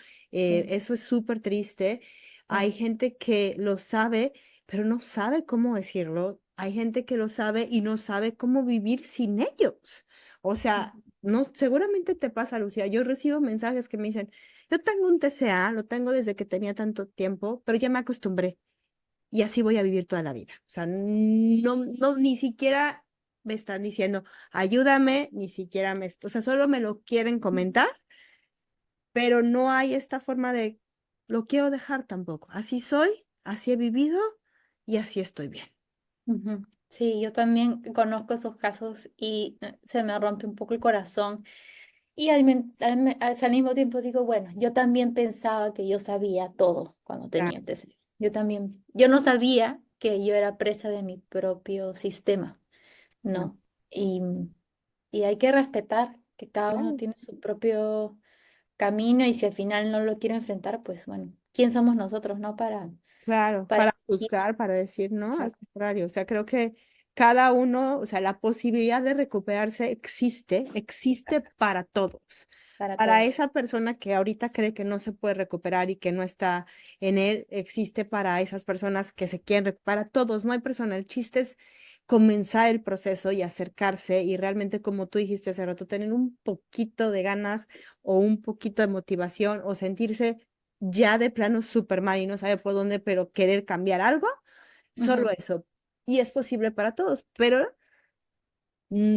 Sí, Eso es súper triste. Hay sí. gente que lo sabe, pero no sabe cómo decirlo. Hay gente que lo sabe y no sabe cómo vivir sin ellos. O sea, no, seguramente te pasa, Lucía. Yo recibo mensajes que me dicen, yo tengo un TCA, lo tengo desde que tenía tanto tiempo, pero ya me acostumbré y así voy a vivir toda la vida. O sea, no, ni siquiera me están diciendo, ayúdame, ni siquiera o sea, solo me lo quieren comentar, pero no hay esta forma de, lo quiero dejar tampoco. Así soy, así he vivido y así estoy bien. Ujú. Sí, yo también conozco esos casos y se me rompe un poco el corazón. Y al mismo tiempo digo, bueno, yo también pensaba que yo sabía todo cuando tenía Claro, el TCA. Yo también, yo no sabía que yo era presa de mi propio sistema, claro, ¿no? Y, y hay que respetar que cada uno claro. tiene su propio camino y si al final no lo quiere enfrentar, pues bueno, ¿quién somos nosotros, no? Claro, Para para elegir. juzgar, para decir, no, al Exacto, contrario, o sea, creo que cada uno, o sea, la posibilidad de recuperarse existe para todos. para Para todos. esa persona que ahorita cree que no se puede recuperar y que no está en él, existe para esas personas que se quieren recuperar, para todos, no hay persona. El chiste es comenzar el proceso y acercarse y realmente, como tú dijiste hace rato, tener un poquito de ganas o un poquito de motivación o sentirse ya de plano súper mal y no sabe por dónde, pero querer cambiar algo, solo Ujú. eso. Y es posible para todos, pero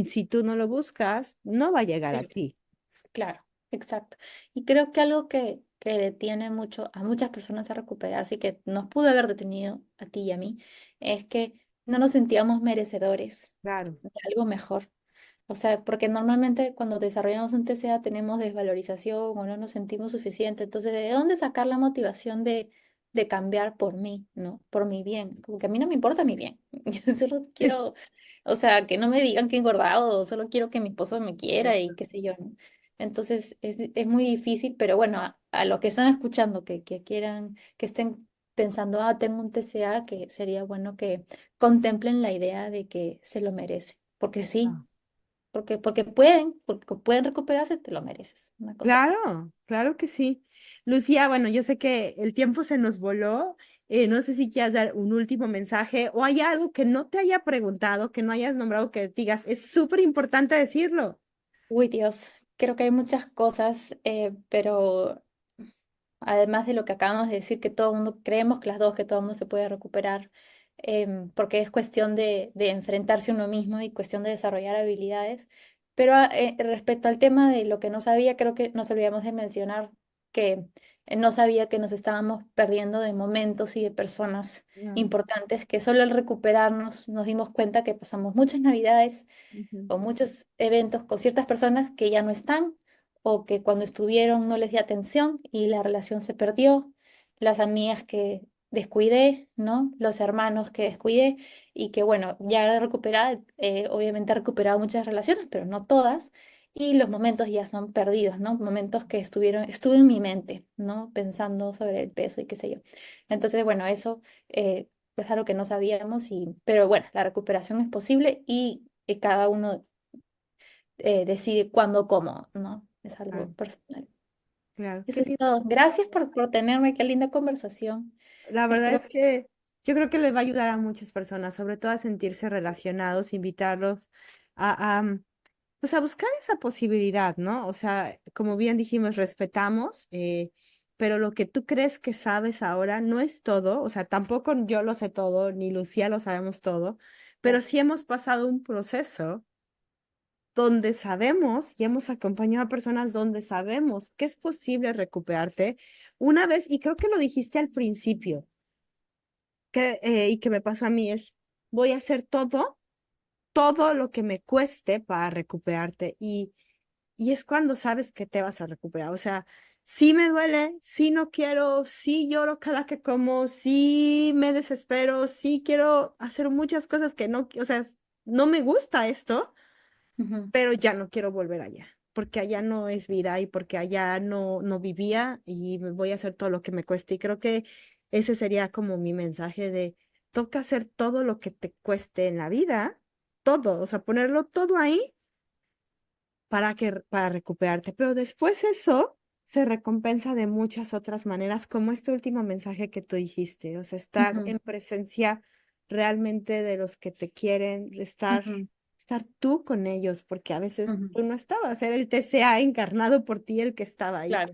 si tú no lo buscas, no va a llegar a Sí, ti. claro, exacto. Y creo que algo que detiene mucho a muchas personas a recuperarse y que nos pudo haber detenido a ti y a mí, es que no nos sentíamos merecedores Claro, de algo mejor. O sea, porque normalmente cuando desarrollamos un TCA tenemos desvalorización o no nos sentimos suficientes. Entonces, ¿de dónde sacar la motivación de cambiar por mí, ¿no? Por mi bien. Como que a mí no me importa mi bien. Yo solo quiero, o sea, que no me digan que he engordado, solo quiero que mi esposo me quiera y qué sé yo, ¿no? Entonces, es muy difícil, pero bueno, a los que están escuchando, que quieran, que estén pensando, ah, tengo un TCA, que sería bueno que contemplen la idea de que se lo merece. Porque sí, porque pueden recuperarse, te lo mereces. Una cosa así. claro, claro que sí. Lucía, bueno, yo sé que el tiempo se nos voló. No sé si quieras dar un último mensaje o hay algo que no te haya preguntado, que no hayas nombrado, que digas, es súper importante decirlo. Uy, Dios, creo que hay muchas cosas, pero además de lo que acabamos de decir, que todo el mundo, creemos que las dos, que todo el mundo se puede recuperar, porque es cuestión de enfrentarse a uno mismo y cuestión de desarrollar habilidades. Pero respecto al tema de lo que no sabía, creo que nos olvidamos de mencionar que no sabía que nos estábamos perdiendo de momentos y de personas No. importantes, que solo al recuperarnos nos dimos cuenta que pasamos muchas navidades Ujú, o muchos eventos con ciertas personas que ya no están o que cuando estuvieron no les di atención y la relación se perdió, las amigas que descuidé, ¿no? Los hermanos que descuidé y que bueno, ya he recuperado, obviamente he recuperado muchas relaciones, pero no todas. Y los momentos ya son perdidos, ¿no? Momentos que estuve en mi mente, ¿no? Pensando sobre el peso y qué sé yo. Entonces, bueno, eso es algo que no sabíamos, pero bueno, la recuperación es posible y cada uno decide cuándo, cómo, ¿no? Es algo claro, personal. claro, Eso qué es lindo. todo. Gracias por tenerme, qué linda conversación. La verdad Espero es que que yo creo que les va a ayudar a muchas personas, sobre todo a sentirse relacionados, invitarlos a, pues a buscar esa posibilidad, ¿no? O sea, como bien dijimos, respetamos, pero lo que tú crees que sabes ahora no es todo, o sea, tampoco yo lo sé todo, ni Lucía lo sabemos todo, pero sí hemos pasado un proceso donde sabemos y hemos acompañado a personas donde sabemos que es posible recuperarte una vez, y creo que lo dijiste al principio, y que me pasó a mí es, voy a hacer todo lo que me cueste para recuperarte y es cuando sabes que te vas a recuperar. O sea, sí me duele, sí no quiero, sí lloro cada que como, sí me desespero, sí quiero hacer muchas cosas que no, o sea, no me gusta esto, ujú, pero ya no quiero volver allá, porque allá no es vida y porque allá no vivía y me voy a hacer todo lo que me cueste. Y creo que ese sería como mi mensaje de, toca hacer todo lo que te cueste en la vida, todo, o sea, ponerlo todo ahí para recuperarte. Pero después eso se recompensa de muchas otras maneras, como este último mensaje que tú dijiste, o sea, estar ujú, en presencia realmente de los que te quieren, ujú, estar tú con ellos, porque a veces ujú. tú no estabas, era el TCA encarnado por ti el que estaba ahí. Claro,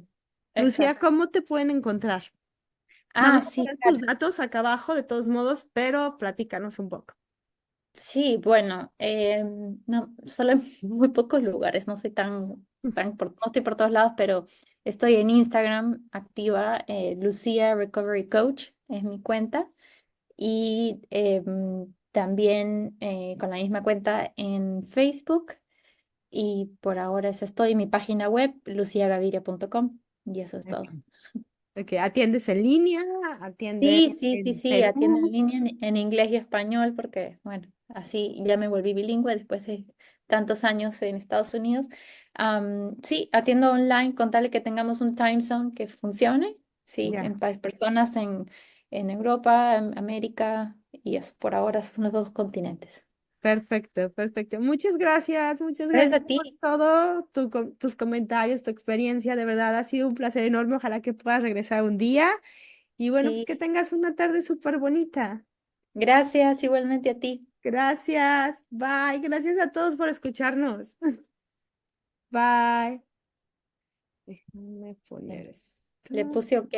Lucía, exacto. ¿cómo te pueden encontrar? Ah, Vamos a sí, poner tus claro. datos acá abajo de todos modos, pero platícanos un poco. Sí, bueno, no, solo en muy pocos lugares, no soy no estoy por todos lados, pero estoy en Instagram activa, Lucía Recovery Coach es mi cuenta. Y también con la misma cuenta en Facebook. Y por ahora eso es todo. Y mi página web, luciagaviria.com. Y eso es todo. Ok. Ok, ¿atiendes en línea? ¿Atiendes en Sí, atiendo en Perú? línea en inglés y español porque, bueno, así ya me volví bilingüe después de tantos años en Estados Unidos. Sí, atiendo online con tal de que tengamos un time zone que funcione. Sí, Ya. personas en Europa, en América y eso, por ahora son los dos continentes. Perfecto, perfecto. Muchas Gracias gracias a por ti. todo, tus comentarios, tu experiencia. De verdad ha sido un placer enorme. Ojalá que puedas regresar un día. Y bueno, pues Sí, que tengas una tarde súper bonita. gracias igualmente a ti. Gracias. Bye. Gracias a todos por escucharnos. Bye. Déjame poner Bueno, esto. le puse OK